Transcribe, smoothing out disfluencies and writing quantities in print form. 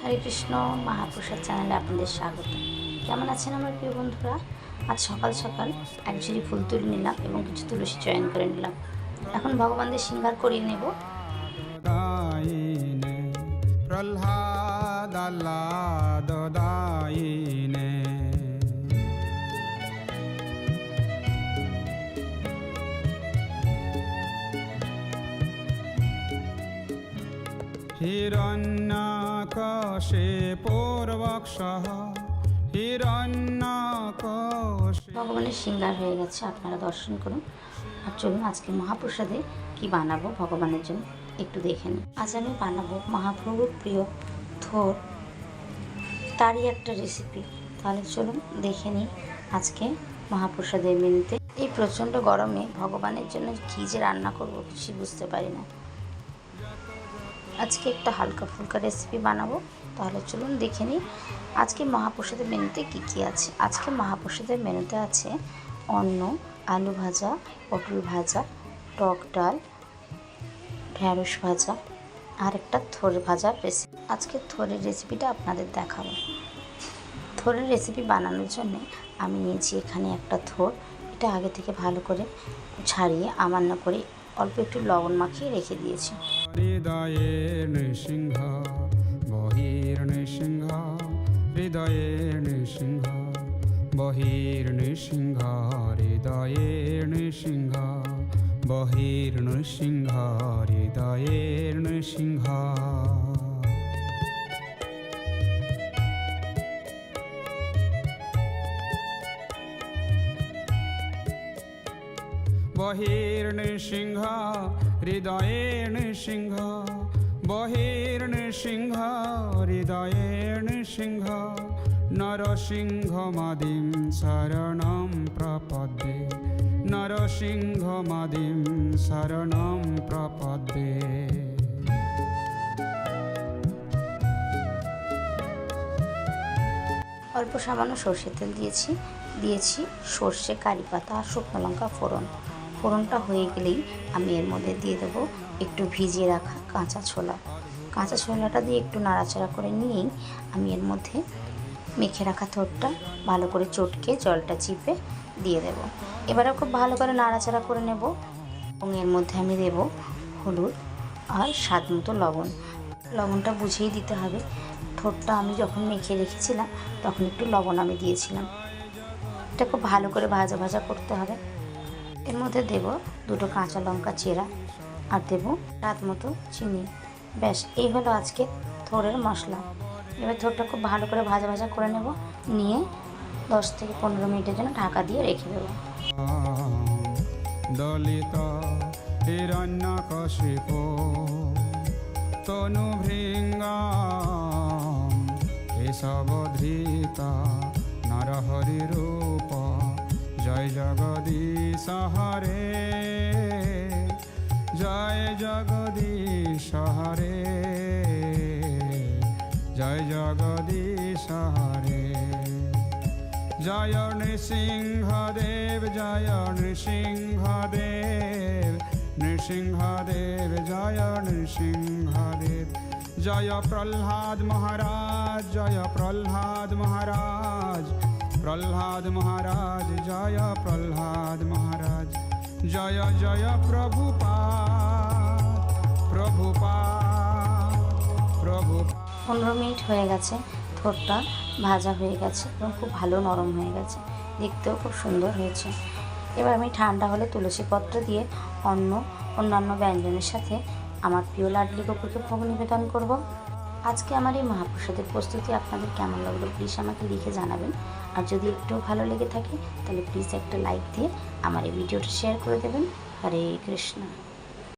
হরে কৃষ্ণ মহাপ্রসাদ চ্যানেলে আপনাদের স্বাগত। কেমন আছেন আমার প্রিয় বন্ধুরা? আজ সকাল সকাল এক ঝুড়ি ফুল তুলে নিলাম এবং কিছু তুলসী চয়ন করে নিলাম। এখন ভগবানদের শৃঙ্গার করিয়ে নেব। ভগবানের শৃঙ্গার হয়ে গেছে, আপনারা দর্শন করুন। আর চলুন আজকে মহাপ্রসাদে কি বানাবো ভগবানের জন্য একটু দেখে নিন। আজ আমি বানাবো মহাপ্রভুর প্রিয় থোর, তারই একটা রেসিপি। তাহলে চলুন দেখে নিই আজকে মহাপ্রসাদের মেনুতে। এই প্রচণ্ড গরমে ভগবানের জন্য কী যে রান্না করবো কিছু বুঝতে পারি না। আজকে একটা হালকা ফুলকা রেসিপি বানাবো। তাহলে চলুন দেখে নিই আজকে মহাপ্রসাদের মেনুতে কি কি আছে। আজকে মহাপ্রসাদের মেনুতে আছে অন্ন, আলু ভাজা, পটল ভাজা, টক ডাল, ঢেঁড়স ভাজা আর একটা থোর ভাজার রেসিপি। আজকে থোরের রেসিপিটা আপনাদের দেখাবো। থোরের রেসিপি বানানোর জন্য আমি নিয়েছি এখানে একটা থোর। এটা আগে থেকে ভালো করে ছাড়িয়ে আমান্য করে অল্প একটু লবণ মাখিয়ে রেখে দিয়েছি। হৃদয়ে নৃসিংহ বহির্নৃসিংহ, হৃদয়ে নৃসিংহ বহির্নৃসিংহ, হৃদয়ে নৃসিংহ বহির্নৃসিংহ, হৃদয়ে নৃসিংহ। বহির্নৃসিংহ হৃদয়ে নৃসিংহ, বহির্নৃসিংহ হৃদয়ে নৃসিংহ, নরসিংহমাদিং শরণং প্রপদ্যে, নরসিংহমাদিং শরণং প্রপদ্যে। অল্প সামান্য সর্ষের তেল দিয়েছি সর্ষে, কারি পাতা আর শুকনো লঙ্কা ফোড়ন। ফোড়নটা হয়ে গেলেই আমি এর মধ্যে দিয়ে দেবো একটু ভিজিয়ে রাখা কাঁচা ছোলা। কাঁচা ছোলাটা দিয়ে একটু নাড়াচাড়া করে নিয়েই আমি এর মধ্যে মেখে রাখা থোরটা ভালো করে চটকে জলটা চিপে দিয়ে দেব। এবারে খুব ভালো করে নাড়াচাড়া করে নেব এবং এর মধ্যে আমি দেব হলুদ আর স্বাদ মতো লবণ। লবণটা বুঝেই দিতে হবে। থোরটা আমি যখন মেখে রেখেছিলাম তখন একটু লবণ আমি দিয়েছিলাম। এটা খুব ভালো করে ভাজা ভাজা করতে হবে। এর মধ্যে দেব দুটো কাঁচা লঙ্কা চেরা আর দেব স্বাদ মতো চিনি। ব্যাস, এই হলো আজকে থোরের মশলা। এবার থোরটা খুব ভালো করে ভাজা ভাজা করে নেব, নিয়ে 10 থেকে 15 মিনিটের জন্য ঢাকা দিয়ে রেখে দেবো। দলিত হিরণ্যকশিপ তনুভৃঙ্গম কেশবধৃতা নরহরি রূপ, জয় জগদীশ হরে, জয় জগদীশ হরে, জয় জগদীশ হরে। জয় নৃসিংহদেব, জয় নৃসিংহদেব, নৃসিংহদেব জয় নৃসিংহদেব। জয় প্রহ্লাদ মহারাজ, জয় প্রহ্লাদ মহারাজ, প্রহ্লাদ মহারাজ জয় প্রহ্লাদ মহারাজ। জয় জয় প্রভুপাদ, প্রভুপাদ, প্রভুপাদ। 15 মিনিট হয়ে গেছে, থোরটা ভাজা হয়ে গেছে এবং খুব ভালো নরম হয়ে গেছে, দেখতেও খুব সুন্দর হয়েছে। এবার আমি ঠান্ডা হলে তুলসী পত্র দিয়ে অন্যান্য ব্যঞ্জনের সাথে আমার প্রিয় লাডলি গোপুকে ভোগ নিবেদন করব। আজকে আমার এই মহাপ্রসাদের প্রস্তুতি আপনাদের কেমন লাগলো প্লিজ আমাকে লিখে জানাবেন। আর যদি একটু ভালো লেগে থাকে তাহলে প্লিজ একটা লাইক দিয়ে আমার এই ভিডিওটা শেয়ার করে দেবেন। হরে কৃষ্ণ।